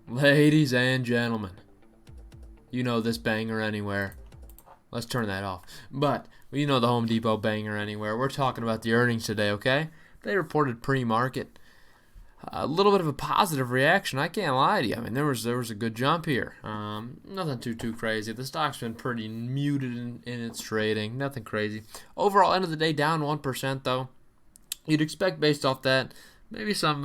Ladies and gentlemen, you know this banger anywhere. Let's turn that off. But you know the Home Depot banger anywhere. We're talking about the earnings today, okay? They reported pre-market. A little bit of a positive reaction. I can't lie to you. I mean, there was a good jump here. Nothing too crazy. The stock's been pretty muted in its trading. Nothing crazy. Overall, end of the day, down 1% though. You'd expect based off that maybe some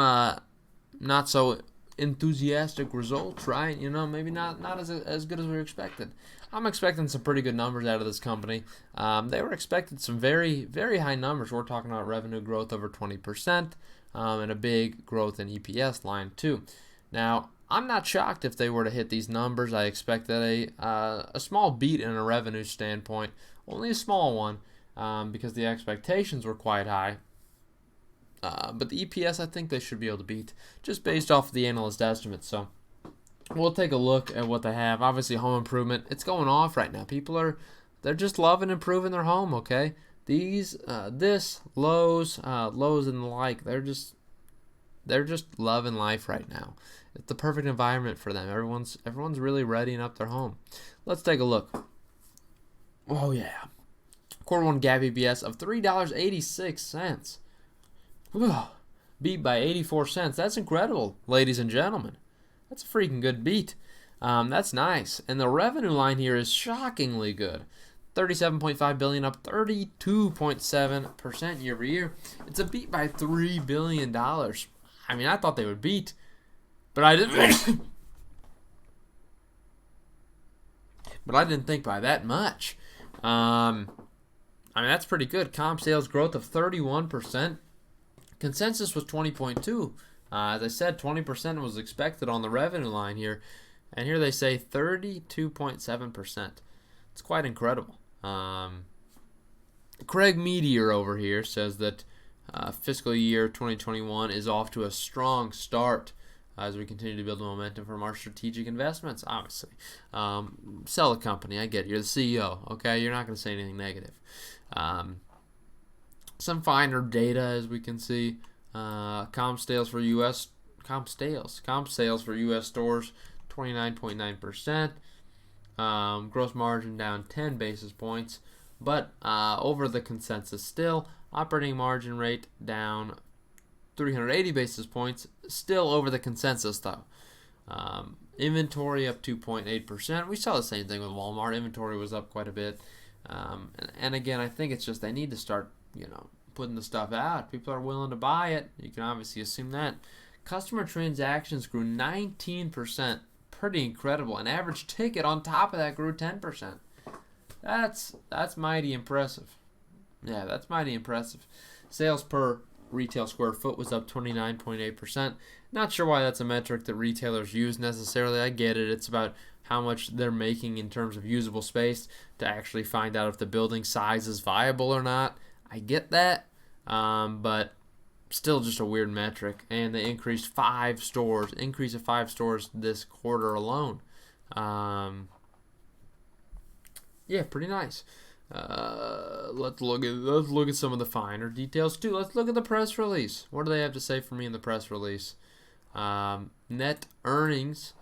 not so enthusiastic results, right? You know, maybe not as good as we were expected. I'm expecting some pretty good numbers out of this company. They were expecting some very high numbers. We're talking about revenue growth over 20%, and a big growth in EPS line too. Now, I'm not shocked if they were to hit these numbers. I expected a small beat in a revenue standpoint, only a small one, because the expectations were quite high. But the EPS, I think they should be able to beat just based off of the analyst estimates. So we'll take a look at what they have. Obviously, home improvement, it's going off right now. They're just loving improving their home. Okay, Lowe's and the like, they're just loving life right now. It's the perfect environment for them. Everyone's really readying up their home. Let's take a look. Oh yeah, quarter one GAAP EPS of $3.86. Beat by 84 cents. That's incredible, ladies and gentlemen. That's a freaking good beat. That's nice. And the revenue line here is shockingly good. 37.5 billion, up 32.7% year over year. It's a beat by $3 billion. I mean, I thought they would beat, but I didn't. But I didn't think by that much. I mean, that's pretty good. Comp sales growth of 31%. Consensus was 20.2. As I said, 20% was expected on the revenue line here. And here they say 32.7%. It's quite incredible. Craig Meteor over here says that fiscal year 2021 is off to a strong start as we continue to build momentum from our strategic investments, obviously. Sell the company, I get it. You're the CEO, okay? You're not going to say anything negative. Some finer data, as we can see. Comp sales for U.S. stores, 29.9%. Gross margin down 10 basis points, but over the consensus still. Operating margin rate down 380 basis points, still over the consensus though. Inventory up 2.8%. We saw the same thing with Walmart. Inventory was up quite a bit. And again, I think it's just they need to start, putting the stuff out. People are willing to buy it. You can obviously assume that. Customer transactions grew 19%. Pretty incredible. An average ticket on top of that grew 10%. That's mighty impressive. Yeah, that's mighty impressive. Sales per retail square foot was up 29.8%. Not sure why that's a metric that retailers use necessarily. I get it. It's about how much they're making in terms of usable space to actually find out if the building size is viable or not. I get that, but still just a weird metric. And they increase of 5 stores this quarter alone. Yeah, pretty nice. Let's look at some of the finer details too. Let's look at the press release. What do they have to say for me in the press release? Net earnings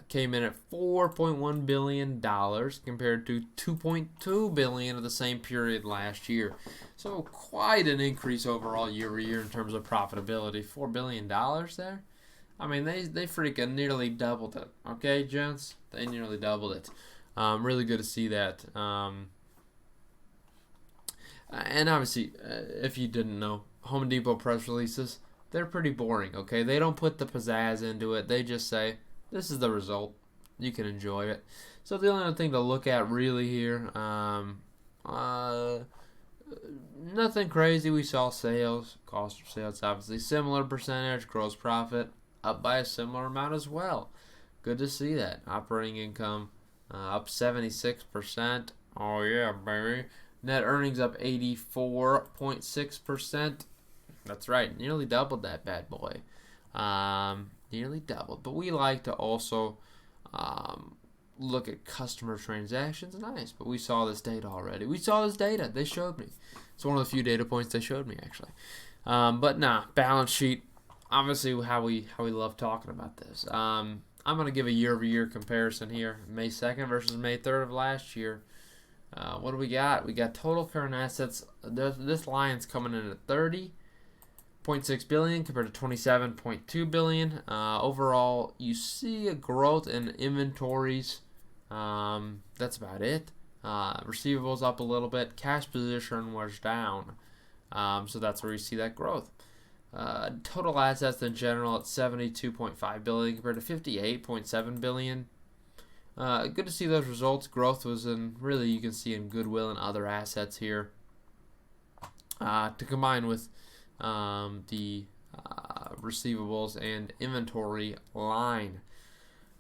came in at $4.1 billion compared to $2.2 billion of the same period last year. So quite an increase overall year over year in terms of profitability. $4 billion there? I mean, they freaking nearly doubled it. Okay, gents? They nearly doubled it. Really good to see that. And obviously, if you didn't know, Home Depot press releases, they're pretty boring, okay? They don't put the pizzazz into it. They just say, this is the result. You can enjoy it. So the only other thing to look at really here, nothing crazy. We saw sales, cost of sales, obviously similar percentage, gross profit up by a similar amount as well. Good to see that. Operating income up 76%. Oh yeah, baby. Net earnings up 84.6%. That's right, nearly doubled that bad boy. Nearly doubled. But we like to also look at customer transactions. Nice, but we saw this data already. They showed me. It's one of the few data points they showed me, actually. But balance sheet obviously how we love talking about this. I'm gonna give a year-over-year comparison here. May 2nd versus May 3rd of last year. What do we got? We got total current assets. This line's coming in at 30.6 billion compared to 27.2 billion. Overall, you see a growth in inventories. That's about it. Receivables up a little bit. Cash position was down. So that's where you see that growth. Total assets in general at 72.5 billion compared to 58.7 billion. Good to see those results. Growth was in, really, you can see in goodwill and other assets here. To combine with the receivables and inventory line.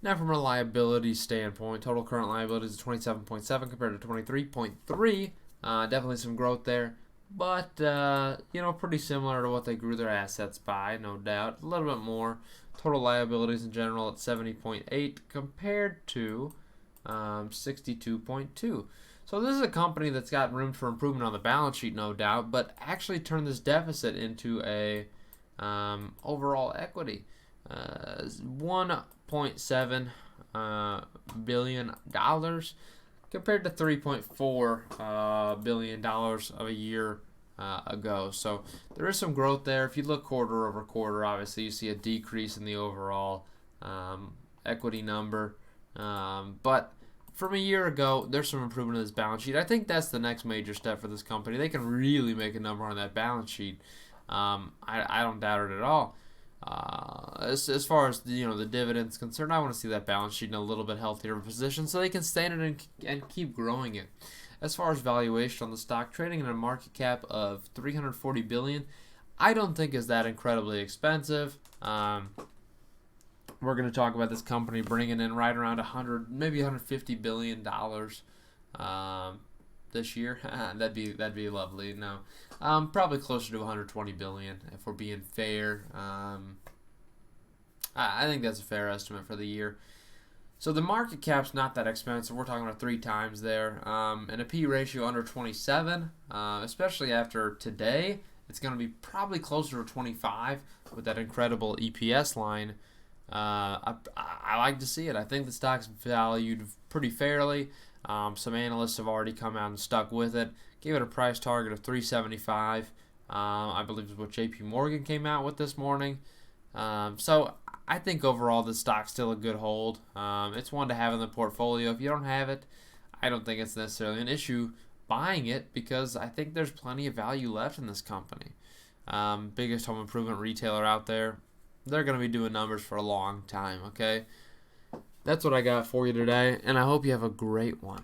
Now, from a liability standpoint, total current liabilities is 27.7 compared to 23.3. Definitely some growth there, but pretty similar to what they grew their assets by, no doubt. A little bit more. Total liabilities in general at 70.8 compared to 62.2. So this is a company that's got room for improvement on the balance sheet, no doubt, but actually turned this deficit into a overall equity. $1.7 billion compared to $3.4 billion of a year ago. So there is some growth there. If you look quarter over quarter, obviously you see a decrease in the overall equity number. But from a year ago, there's some improvement in this balance sheet. I think that's the next major step for this company. They can really make a number on that balance sheet. I don't doubt it at all. As far as the dividends concerned, I want to see that balance sheet in a little bit healthier position so they can stand it and keep growing it. As far as valuation on the stock, trading in a market cap of 340 billion, I don't think is that incredibly expensive. We're going to talk about this company bringing in right around 100, maybe 150 billion dollars this year. that'd be lovely. No, probably closer to 120 billion if we're being fair. I think that's a fair estimate for the year. So the market cap's not that expensive. We're talking about 3 times there, and a P ratio under 27. Especially after today, it's going to be probably closer to 25 with that incredible EPS line. I like to see it. I think the stock's valued pretty fairly. Some analysts have already come out and stuck with it. Gave it a price target of $375. I believe is what JP Morgan came out with this morning. So I think overall the stock's still a good hold. It's one to have in the portfolio. If you don't have it, I don't think it's necessarily an issue buying it because I think there's plenty of value left in this company. Biggest home improvement retailer out there. They're going to be doing numbers for a long time, okay? That's what I got for you today, and I hope you have a great one.